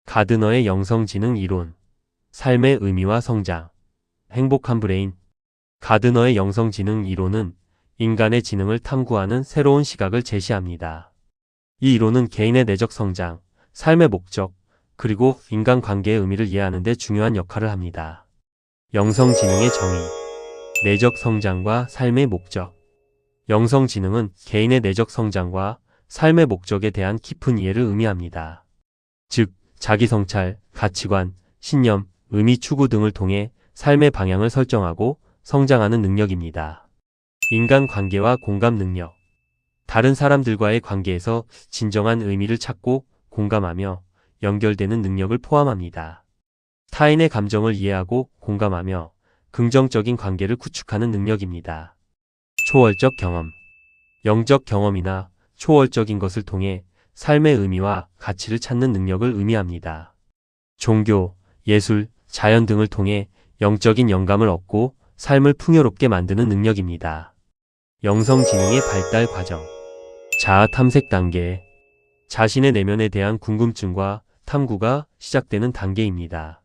가드너의 영성지능 이론, 삶의 의미와 성장, 행복한 브레인. 가드너의 영성지능 이론은 인간의 지능을 탐구하는 새로운 시각을 제시합니다. 이 이론은 개인의 내적 성장, 삶의 목적, 그리고 인간관계의 의미를 이해하는 데 중요한 역할을 합니다. 영성지능의 정의, 내적 성장과 삶의 목적. 영성지능은 개인의 내적 성장과 삶의 목적에 대한 깊은 이해를 의미합니다. 즉, 자기성찰, 가치관, 신념, 의미 추구 등을 통해 삶의 방향을 설정하고 성장하는 능력입니다. 인간관계와 공감 능력. 다른 사람들과의 관계에서 진정한 의미를 찾고 공감하며 연결되는 능력을 포함합니다. 타인의 감정을 이해하고 공감하며 긍정적인 관계를 구축하는 능력입니다. 초월적 경험. 영적 경험이나 초월적인 것을 통해 삶의 의미와 가치를 찾는 능력을 의미합니다. 종교, 예술, 자연 등을 통해 영적인 영감을 얻고 삶을 풍요롭게 만드는 능력입니다. 영성지능의 발달 과정. 자아 탐색 단계. 자신의 내면에 대한 궁금증과 탐구가 시작되는 단계입니다.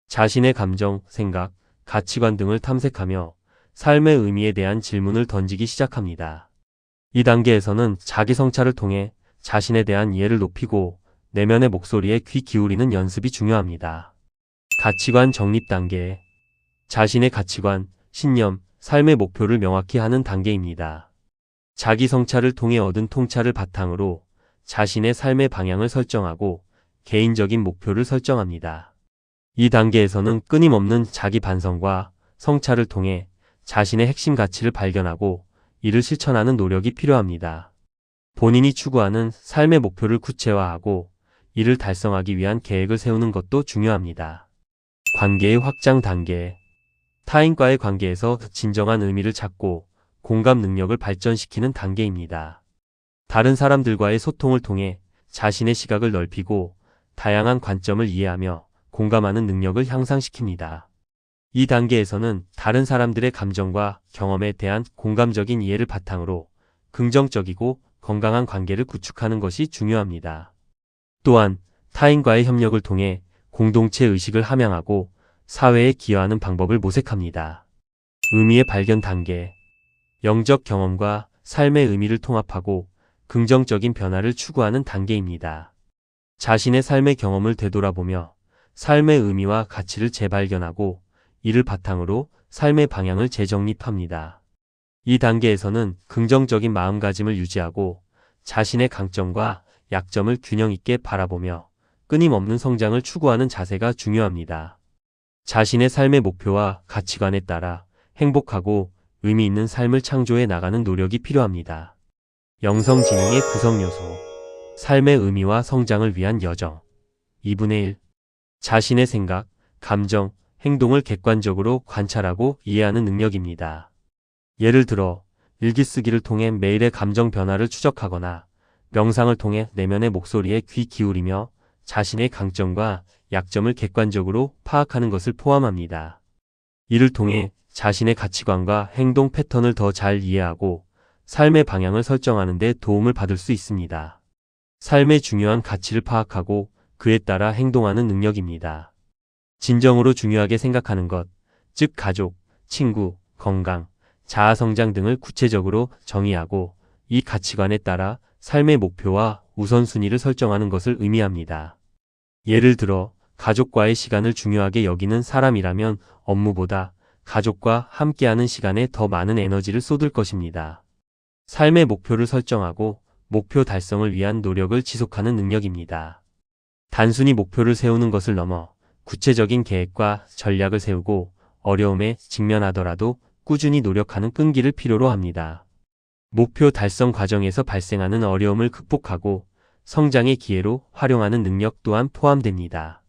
자신의 감정, 생각, 가치관 등을 탐색하며 삶의 의미에 대한 질문을 던지기 시작합니다. 이 단계에서는 자기 성찰을 통해 자신에 대한 이해를 높이고 내면의 목소리에 귀 기울이는 연습이 중요합니다. 가치관 정립 단계. 자신의 가치관, 신념, 삶의 목표를 명확히 하는 단계입니다. 자기 성찰을 통해 얻은 통찰을 바탕으로 자신의 삶의 방향을 설정하고 개인적인 목표를 설정합니다. 이 단계에서는 끊임없는 자기 반성과 성찰을 통해 자신의 핵심 가치를 발견하고 이를 실천하는 노력이 필요합니다. 본인이 추구하는 삶의 목표를 구체화하고 이를 달성하기 위한 계획을 세우는 것도 중요합니다. 관계의 확장 단계. 타인과의 관계에서 진정한 의미를 찾고 공감 능력을 발전시키는 단계입니다. 다른 사람들과의 소통을 통해 자신의 시각을 넓히고 다양한 관점을 이해하며 공감하는 능력을 향상시킵니다. 이 단계에서는 다른 사람들의 감정과 경험에 대한 공감적인 이해를 바탕으로 긍정적이고 건강한 관계를 구축하는 것이 중요합니다. 또한 타인과의 협력을 통해 공동체 의식을 함양하고 사회에 기여하는 방법을 모색합니다. 의미의 발견 단계. 영적 경험과 삶의 의미를 통합하고 긍정적인 변화를 추구하는 단계입니다. 자신의 삶의 경험을 되돌아보며 삶의 의미와 가치를 재발견하고 이를 바탕으로 삶의 방향을 재정립합니다. 이 단계에서는 긍정적인 마음가짐을 유지하고 자신의 강점과 약점을 균형 있게 바라보며 끊임없는 성장을 추구하는 자세가 중요합니다. 자신의 삶의 목표와 가치관에 따라 행복하고 의미 있는 삶을 창조해 나가는 노력이 필요합니다. 영성지능의 구성 요소. 삶의 의미와 성장을 위한 여정. 2분의 1. 자신의 생각, 감정, 행동을 객관적으로 관찰하고 이해하는 능력입니다. 예를 들어 일기쓰기를 통해 매일의 감정 변화를 추적하거나 명상을 통해 내면의 목소리에 귀 기울이며 자신의 강점과 약점을 객관적으로 파악하는 것을 포함합니다. 이를 통해 자신의 가치관과 행동 패턴을 더 잘 이해하고 삶의 방향을 설정하는 데 도움을 받을 수 있습니다. 삶의 중요한 가치를 파악하고 그에 따라 행동하는 능력입니다. 진정으로 중요하게 생각하는 것, 즉 가족, 친구, 건강, 자아 성장 등을 구체적으로 정의하고 이 가치관에 따라 삶의 목표와 우선순위를 설정하는 것을 의미합니다. 예를 들어 가족과의 시간을 중요하게 여기는 사람이라면 업무보다 가족과 함께하는 시간에 더 많은 에너지를 쏟을 것입니다. 삶의 목표를 설정하고 목표 달성을 위한 노력을 지속하는 능력입니다. 단순히 목표를 세우는 것을 넘어 구체적인 계획과 전략을 세우고 어려움에 직면하더라도 꾸준히 노력하는 끈기를 필요로 합니다. 목표 달성 과정에서 발생하는 어려움을 극복하고 성장의 기회로 활용하는 능력 또한 포함됩니다.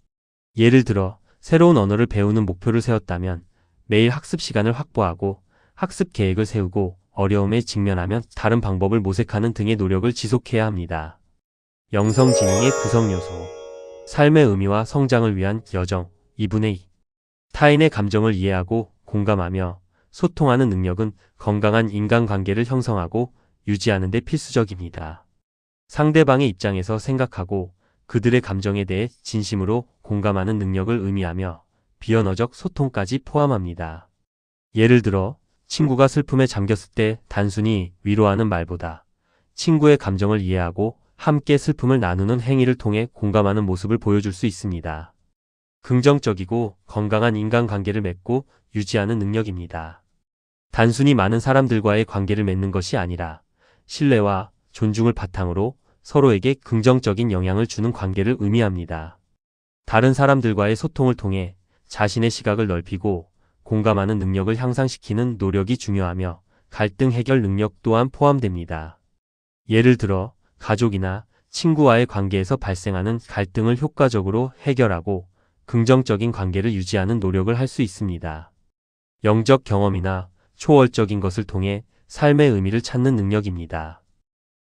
예를 들어 새로운 언어를 배우는 목표를 세웠다면 매일 학습 시간을 확보하고 학습 계획을 세우고 어려움에 직면하면 다른 방법을 모색하는 등의 노력을 지속해야 합니다. 영성지능의 구성 요소. 삶의 의미와 성장을 위한 여정. 2분의 2. 타인의 감정을 이해하고 공감하며 소통하는 능력은 건강한 인간관계를 형성하고 유지하는 데 필수적입니다. 상대방의 입장에서 생각하고 그들의 감정에 대해 진심으로 공감하는 능력을 의미하며 비언어적 소통까지 포함합니다. 예를 들어 친구가 슬픔에 잠겼을 때 단순히 위로하는 말보다 친구의 감정을 이해하고 함께 슬픔을 나누는 행위를 통해 공감하는 모습을 보여줄 수 있습니다. 긍정적이고 건강한 인간관계를 맺고 유지하는 능력입니다. 단순히 많은 사람들과의 관계를 맺는 것이 아니라 신뢰와 존중을 바탕으로 서로에게 긍정적인 영향을 주는 관계를 의미합니다. 다른 사람들과의 소통을 통해 자신의 시각을 넓히고 공감하는 능력을 향상시키는 노력이 중요하며 갈등 해결 능력 또한 포함됩니다. 예를 들어 가족이나 친구와의 관계에서 발생하는 갈등을 효과적으로 해결하고 긍정적인 관계를 유지하는 노력을 할 수 있습니다. 영적 경험이나 초월적인 것을 통해 삶의 의미를 찾는 능력입니다.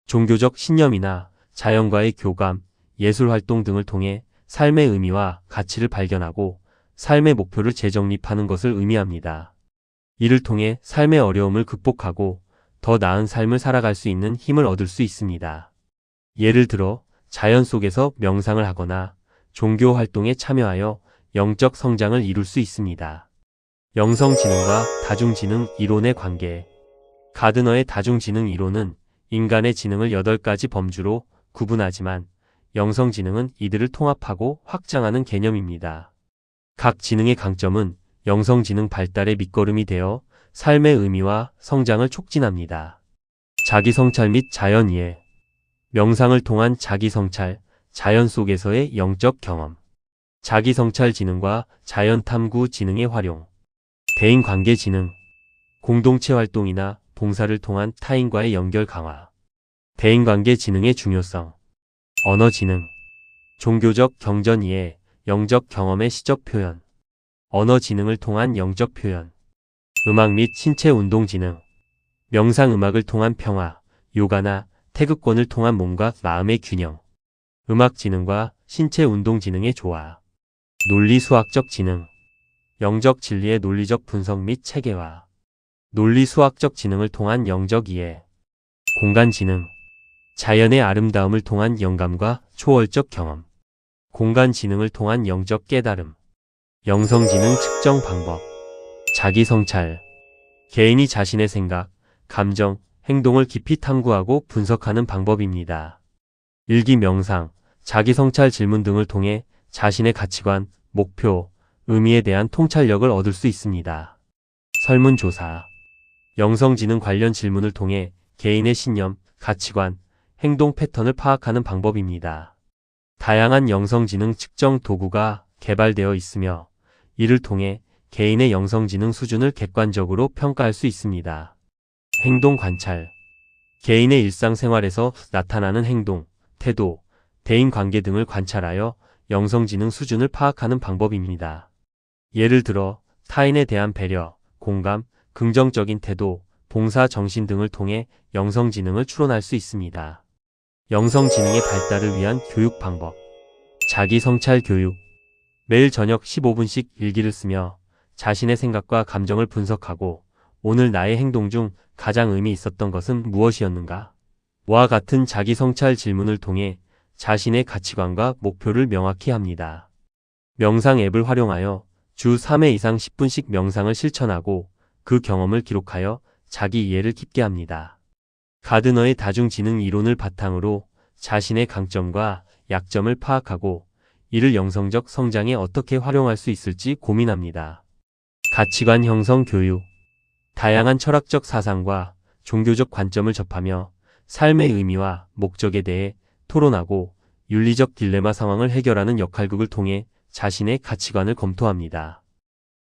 종교적 신념이나 자연과의 교감, 예술 활동 등을 통해 삶의 의미와 가치를 발견하고 삶의 목표를 재정립하는 것을 의미합니다. 이를 통해 삶의 어려움을 극복하고 더 나은 삶을 살아갈 수 있는 힘을 얻을 수 있습니다. 예를 들어 자연 속에서 명상을 하거나 종교 활동에 참여하여 영적 성장을 이룰 수 있습니다. 영성지능과 다중지능 이론의 관계. 가드너의 다중지능 이론은 인간의 지능을 8가지 범주로 구분하지만 영성지능은 이들을 통합하고 확장하는 개념입니다. 각 지능의 강점은 영성지능 발달의 밑거름이 되어 삶의 의미와 성장을 촉진합니다. 자기성찰 및 자연이해. 명상을 통한 자기성찰, 자연 속에서의 영적 경험. 자기성찰 지능과 자연 탐구 지능의 활용. 대인관계 지능. 공동체 활동이나 봉사를 통한 타인과의 연결 강화. 대인관계 지능의 중요성. 언어 지능. 종교적 경전 이해, 영적 경험의 시적 표현. 언어 지능을 통한 영적 표현. 음악 및 신체 운동 지능. 명상 음악을 통한 평화, 요가나 태극권을 통한 몸과 마음의 균형. 음악 지능과 신체 운동 지능의 조화. 논리 수학적 지능. 영적 진리의 논리적 분석 및 체계화. 논리 수학적 지능을 통한 영적 이해. 공간 지능. 자연의 아름다움을 통한 영감과 초월적 경험. 공간 지능을 통한 영적 깨달음. 영성 지능 측정 방법. 자기 성찰. 개인이 자신의 생각, 감정, 행동을 깊이 탐구하고 분석하는 방법입니다. 일기 명상, 자기 성찰 질문 등을 통해 자신의 가치관, 목표, 의미에 대한 통찰력을 얻을 수 있습니다. 설문조사. 영성지능 관련 질문을 통해 개인의 신념, 가치관, 행동 패턴을 파악하는 방법입니다. 다양한 영성지능 측정 도구가 개발되어 있으며 이를 통해 개인의 영성지능 수준을 객관적으로 평가할 수 있습니다. 행동 관찰. 개인의 일상생활에서 나타나는 행동, 태도, 대인관계 등을 관찰하여 영성지능 수준을 파악하는 방법입니다. 예를 들어 타인에 대한 배려, 공감, 긍정적인 태도, 봉사 정신 등을 통해 영성지능을 추론할 수 있습니다. 영성지능의 발달을 위한 교육 방법. 자기성찰 교육. 매일 저녁 15분씩 일기를 쓰며 자신의 생각과 감정을 분석하고 오늘 나의 행동 중 가장 의미 있었던 것은 무엇이었는가? 와 같은 자기성찰 질문을 통해 자신의 가치관과 목표를 명확히 합니다. 명상 앱을 활용하여 주 3회 이상 10분씩 명상을 실천하고 그 경험을 기록하여 자기 이해를 깊게 합니다. 가드너의 다중지능 이론을 바탕으로 자신의 강점과 약점을 파악하고 이를 영성적 성장에 어떻게 활용할 수 있을지 고민합니다. 가치관 형성 교육. 다양한 철학적 사상과 종교적 관점을 접하며 삶의 의미와 목적에 대해 토론하고 윤리적 딜레마 상황을 해결하는 역할극을 통해 자신의 가치관을 검토합니다.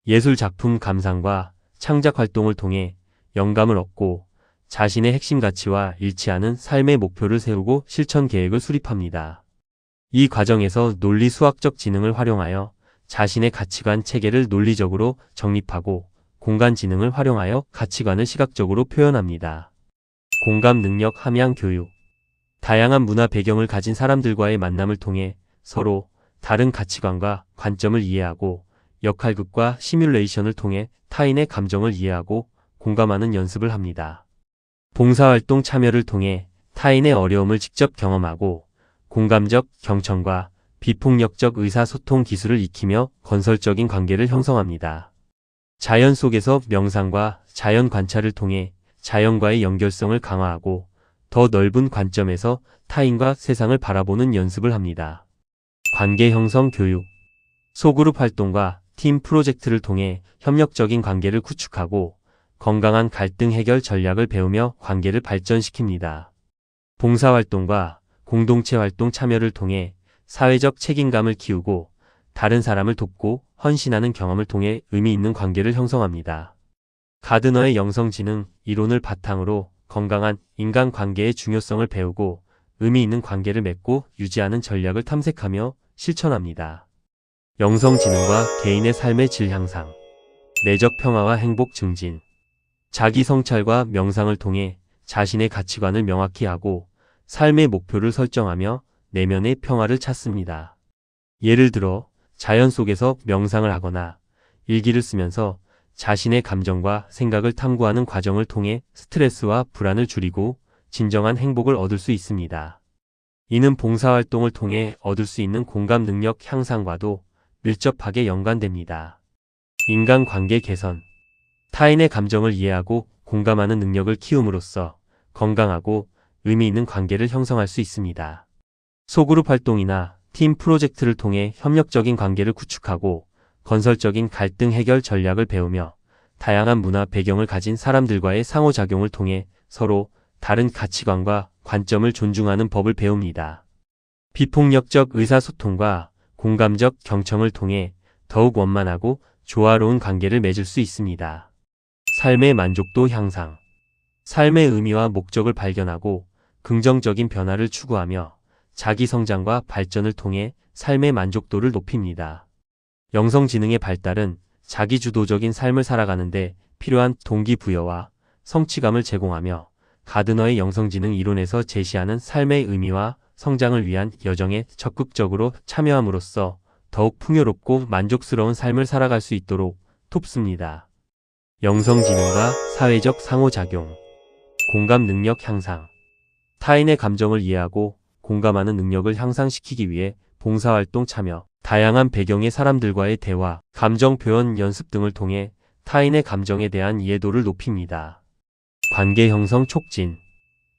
예술 작품 감상과 창작 활동을 통해 영감을 얻고 자신의 핵심 가치와 일치하는 삶의 목표를 세우고 실천 계획을 수립합니다. 이 과정에서 논리 수학적 지능을 활용하여 자신의 가치관 체계를 논리적으로 정립하고 공간 지능을 활용하여 가치관을 시각적으로 표현합니다. 공감 능력 함양 교육. 다양한 문화 배경을 가진 사람들과의 만남을 통해 서로 다른 가치관과 관점을 이해하고 역할극과 시뮬레이션을 통해 타인의 감정을 이해하고 공감하는 연습을 합니다. 봉사활동 참여를 통해 타인의 어려움을 직접 경험하고 공감적 경청과 비폭력적 의사소통 기술을 익히며 건설적인 관계를 형성합니다. 자연 속에서 명상과 자연 관찰을 통해 자연과의 연결성을 강화하고 더 넓은 관점에서 타인과 세상을 바라보는 연습을 합니다. 관계 형성 교육. 소그룹 활동과 팀 프로젝트를 통해 협력적인 관계를 구축하고 건강한 갈등 해결 전략을 배우며 관계를 발전시킵니다. 봉사활동과 공동체 활동 참여를 통해 사회적 책임감을 키우고 다른 사람을 돕고 헌신하는 경험을 통해 의미 있는 관계를 형성합니다. 가드너의 영성지능 이론을 바탕으로 건강한 인간관계의 중요성을 배우고 의미 있는 관계를 맺고 유지하는 전략을 탐색하며 실천합니다. 영성지능과 개인의 삶의 질 향상, 내적 평화와 행복 증진. 자기 성찰과 명상을 통해 자신의 가치관을 명확히 하고 삶의 목표를 설정하며 내면의 평화를 찾습니다. 예를 들어 자연 속에서 명상을 하거나 일기를 쓰면서 자신의 감정과 생각을 탐구하는 과정을 통해 스트레스와 불안을 줄이고 진정한 행복을 얻을 수 있습니다. 이는 봉사활동을 통해 얻을 수 있는 공감 능력 향상과도 밀접하게 연관됩니다. 인간관계 개선. 타인의 감정을 이해하고 공감하는 능력을 키움으로써 건강하고 의미 있는 관계를 형성할 수 있습니다. 소그룹 활동이나 팀 프로젝트를 통해 협력적인 관계를 구축하고 건설적인 갈등 해결 전략을 배우며 다양한 문화 배경을 가진 사람들과의 상호작용을 통해 서로 다른 가치관과 관점을 존중하는 법을 배웁니다. 비폭력적 의사소통과 공감적 경청을 통해 더욱 원만하고 조화로운 관계를 맺을 수 있습니다. 삶의 만족도 향상. 삶의 의미와 목적을 발견하고 긍정적인 변화를 추구하며 자기 성장과 발전을 통해 삶의 만족도를 높입니다. 영성지능의 발달은 자기주도적인 삶을 살아가는데 필요한 동기부여와 성취감을 제공하며 가드너의 영성지능 이론에서 제시하는 삶의 의미와 성장을 위한 여정에 적극적으로 참여함으로써 더욱 풍요롭고 만족스러운 삶을 살아갈 수 있도록 돕습니다. 영성지능과 사회적 상호작용. 공감 능력 향상. 타인의 감정을 이해하고 공감하는 능력을 향상시키기 위해 봉사활동 참여, 다양한 배경의 사람들과의 대화, 감정 표현 연습 등을 통해 타인의 감정에 대한 이해도를 높입니다. 관계 형성 촉진.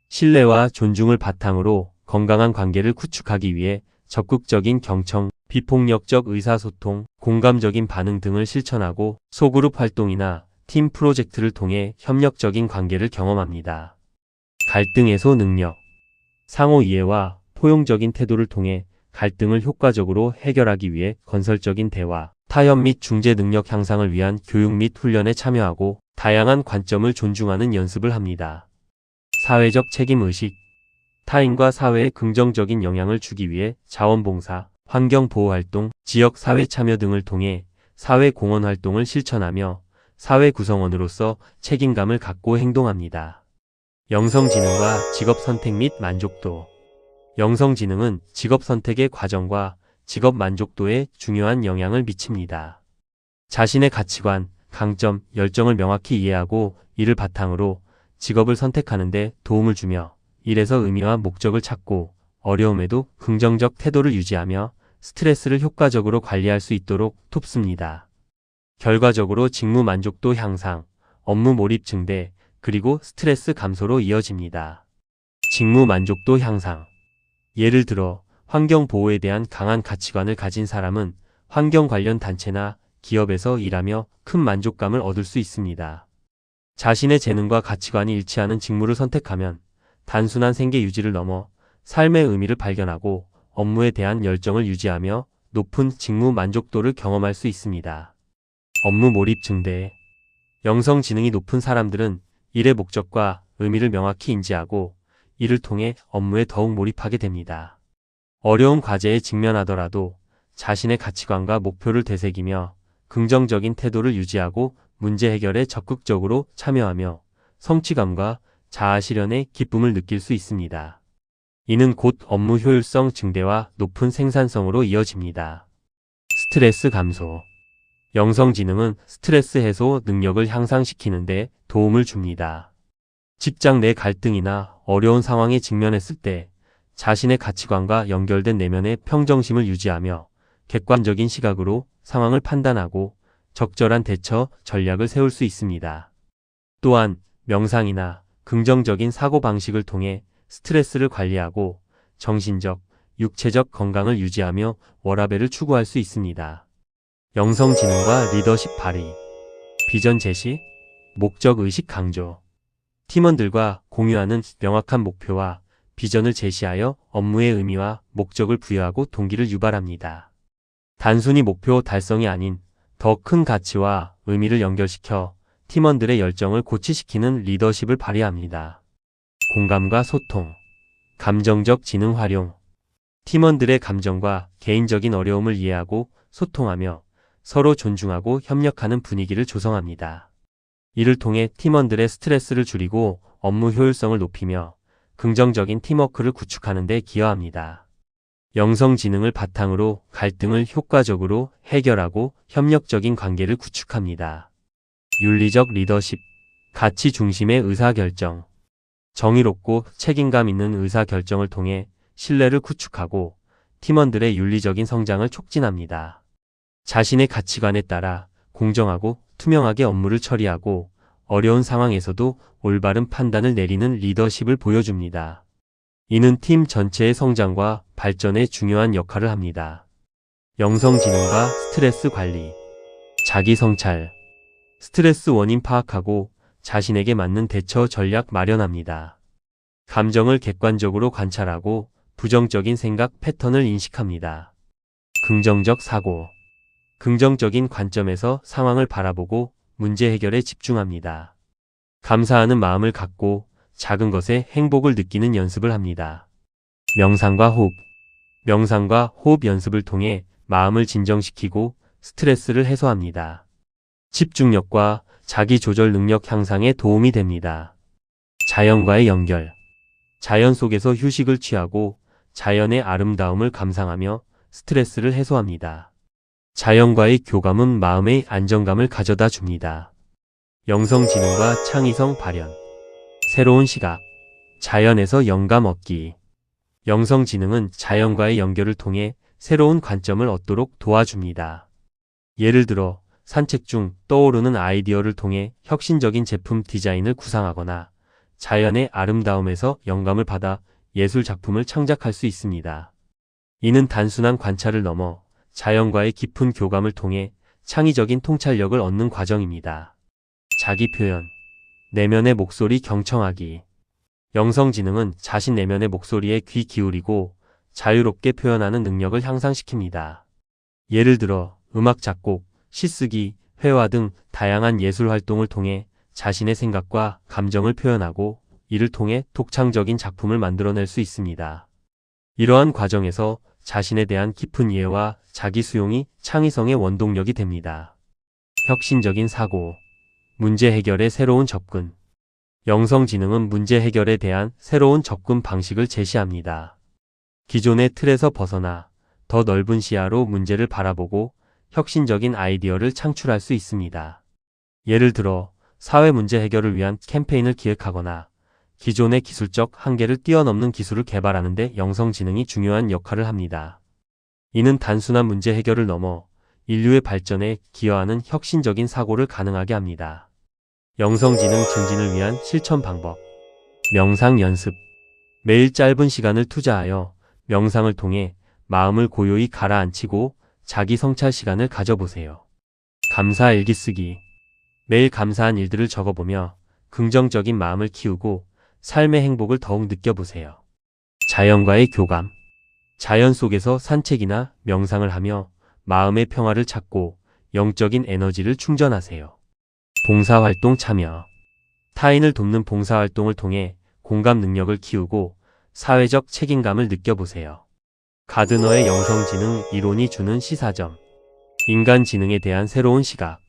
신뢰와 존중을 바탕으로 건강한 관계를 구축하기 위해 적극적인 경청, 비폭력적 의사소통, 공감적인 반응 등을 실천하고 소그룹 활동이나 팀 프로젝트를 통해 협력적인 관계를 경험합니다. 갈등 해소 능력. 상호 이해와 포용적인 태도를 통해 갈등을 효과적으로 해결하기 위해 건설적인 대화, 타협 및 중재 능력 향상을 위한 교육 및 훈련에 참여하고 다양한 관점을 존중하는 연습을 합니다. 사회적 책임의식. 타인과 사회에 긍정적인 영향을 주기 위해 자원봉사, 환경보호활동, 지역사회 참여 등을 통해 사회공헌 활동을 실천하며 사회 구성원으로서 책임감을 갖고 행동합니다. 영성지능과 직업선택 및 만족도. 영성지능은 직업선택의 과정과 직업 만족도에 중요한 영향을 미칩니다. 자신의 가치관, 강점, 열정을 명확히 이해하고 이를 바탕으로 직업을 선택하는 데 도움을 주며 일에서 의미와 목적을 찾고 어려움에도 긍정적 태도를 유지하며 스트레스를 효과적으로 관리할 수 있도록 돕습니다. 결과적으로 직무 만족도 향상, 업무 몰입 증대, 그리고 스트레스 감소로 이어집니다. 직무 만족도 향상. 예를 들어 환경 보호에 대한 강한 가치관을 가진 사람은 환경 관련 단체나 기업에서 일하며 큰 만족감을 얻을 수 있습니다. 자신의 재능과 가치관이 일치하는 직무를 선택하면 단순한 생계 유지를 넘어 삶의 의미를 발견하고 업무에 대한 열정을 유지하며 높은 직무 만족도를 경험할 수 있습니다. 업무 몰입 증대. 영성지능이 높은 사람들은 일의 목적과 의미를 명확히 인지하고 이를 통해 업무에 더욱 몰입하게 됩니다. 어려운 과제에 직면하더라도 자신의 가치관과 목표를 되새기며 긍정적인 태도를 유지하고 문제 해결에 적극적으로 참여하며 성취감과 자아 실현의 기쁨을 느낄 수 있습니다. 이는 곧 업무 효율성 증대와 높은 생산성으로 이어집니다. 스트레스 감소. 영성지능은 스트레스 해소 능력을 향상시키는 데 도움을 줍니다. 직장 내 갈등이나 어려운 상황에 직면했을 때 자신의 가치관과 연결된 내면의 평정심을 유지하며 객관적인 시각으로 상황을 판단하고 적절한 대처 전략을 세울 수 있습니다. 또한 명상이나 긍정적인 사고방식을 통해 스트레스를 관리하고 정신적, 육체적 건강을 유지하며 워라밸을 추구할 수 있습니다. 영성지능과 리더십 발휘, 비전 제시, 목적의식 강조. 팀원들과 공유하는 명확한 목표와 비전을 제시하여 업무의 의미와 목적을 부여하고 동기를 유발합니다. 단순히 목표 달성이 아닌 더 큰 가치와 의미를 연결시켜 팀원들의 열정을 고취시키는 리더십을 발휘합니다. 공감과 소통, 감정적 지능 활용. 팀원들의 감정과 개인적인 어려움을 이해하고 소통하며 서로 존중하고 협력하는 분위기를 조성합니다. 이를 통해 팀원들의 스트레스를 줄이고 업무 효율성을 높이며 긍정적인 팀워크를 구축하는 데 기여합니다. 영성지능을 바탕으로 갈등을 효과적으로 해결하고 협력적인 관계를 구축합니다. 윤리적 리더십, 가치 중심의 의사결정. 정의롭고 책임감 있는 의사결정을 통해 신뢰를 구축하고 팀원들의 윤리적인 성장을 촉진합니다. 자신의 가치관에 따라 공정하고 투명하게 업무를 처리하고 어려운 상황에서도 올바른 판단을 내리는 리더십을 보여줍니다. 이는 팀 전체의 성장과 발전에 중요한 역할을 합니다. 영성지능과 스트레스 관리, 자기 성찰. 스트레스 원인 파악하고 자신에게 맞는 대처 전략 마련합니다. 감정을 객관적으로 관찰하고 부정적인 생각 패턴을 인식합니다. 긍정적 사고. 긍정적인 관점에서 상황을 바라보고 문제 해결에 집중합니다. 감사하는 마음을 갖고 작은 것에 행복을 느끼는 연습을 합니다. 명상과 호흡. 명상과 호흡 연습을 통해 마음을 진정시키고 스트레스를 해소합니다. 집중력과 자기 조절 능력 향상에 도움이 됩니다. 자연과의 연결. 자연 속에서 휴식을 취하고 자연의 아름다움을 감상하며 스트레스를 해소합니다. 자연과의 교감은 마음의 안정감을 가져다 줍니다. 영성지능과 창의성 발현. 새로운 시각. 자연에서 영감 얻기. 영성지능은 자연과의 연결을 통해 새로운 관점을 얻도록 도와줍니다. 예를 들어 산책 중 떠오르는 아이디어를 통해 혁신적인 제품 디자인을 구상하거나 자연의 아름다움에서 영감을 받아 예술 작품을 창작할 수 있습니다. 이는 단순한 관찰을 넘어 자연과의 깊은 교감을 통해 창의적인 통찰력을 얻는 과정입니다. 자기 표현. 내면의 목소리 경청하기. 영성지능은 자신 내면의 목소리에 귀 기울이고 자유롭게 표현하는 능력을 향상시킵니다. 예를 들어 음악 작곡, 시쓰기, 회화 등 다양한 예술 활동을 통해 자신의 생각과 감정을 표현하고 이를 통해 독창적인 작품을 만들어낼 수 있습니다. 이러한 과정에서 자신에 대한 깊은 이해와 자기 수용이 창의성의 원동력이 됩니다. 혁신적인 사고. 문제 해결의 새로운 접근. 영성지능은 문제 해결에 대한 새로운 접근 방식을 제시합니다. 기존의 틀에서 벗어나 더 넓은 시야로 문제를 바라보고 혁신적인 아이디어를 창출할 수 있습니다. 예를 들어 사회 문제 해결을 위한 캠페인을 기획하거나 기존의 기술적 한계를 뛰어넘는 기술을 개발하는 데 영성지능이 중요한 역할을 합니다. 이는 단순한 문제 해결을 넘어 인류의 발전에 기여하는 혁신적인 사고를 가능하게 합니다. 영성지능 증진을 위한 실천 방법. 명상 연습. 매일 짧은 시간을 투자하여 명상을 통해 마음을 고요히 가라앉히고 자기 성찰 시간을 가져보세요. 감사 일기 쓰기. 매일 감사한 일들을 적어보며 긍정적인 마음을 키우고 삶의 행복을 더욱 느껴보세요. 자연과의 교감. 자연 속에서 산책이나 명상을 하며 마음의 평화를 찾고 영적인 에너지를 충전하세요. 봉사활동 참여. 타인을 돕는 봉사활동을 통해 공감 능력을 키우고 사회적 책임감을 느껴보세요. 가드너의 영성지능 이론이 주는 시사점. 인간 지능에 대한 새로운 시각.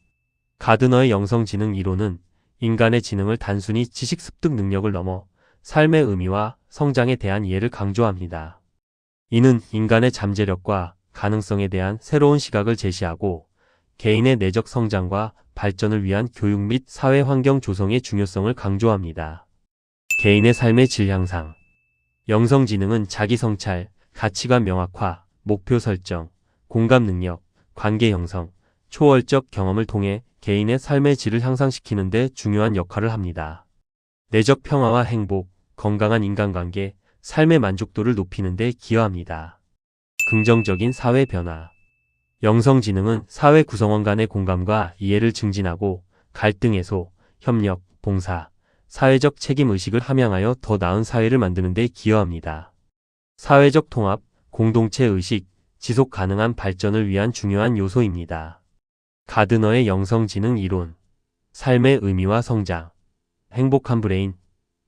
가드너의 영성지능 이론은 인간의 지능을 단순히 지식 습득 능력을 넘어 삶의 의미와 성장에 대한 이해를 강조합니다. 이는 인간의 잠재력과 가능성에 대한 새로운 시각을 제시하고 개인의 내적 성장과 발전을 위한 교육 및 사회 환경 조성의 중요성을 강조합니다. 개인의 삶의 질 향상. 영성지능은 자기 성찰, 가치관 명확화, 목표 설정, 공감 능력, 관계 형성, 초월적 경험을 통해 개인의 삶의 질을 향상시키는 데 중요한 역할을 합니다. 내적 평화와 행복, 건강한 인간관계, 삶의 만족도를 높이는 데 기여합니다. 긍정적인 사회 변화. 영성지능은 사회 구성원 간의 공감과 이해를 증진하고 갈등 해소, 협력, 봉사, 사회적 책임 의식을 함양하여 더 나은 사회를 만드는 데 기여합니다. 사회적 통합, 공동체 의식, 지속 가능한 발전을 위한 중요한 요소입니다. 가드너의 영성지능 이론. 삶의 의미와 성장. 행복한 브레인.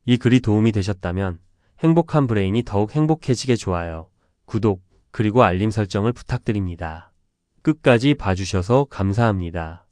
이 글이 도움이 되셨다면 행복한 브레인이 더욱 행복해지게 좋아요, 구독, 그리고 알림 설정을 부탁드립니다. 끝까지 봐주셔서 감사합니다.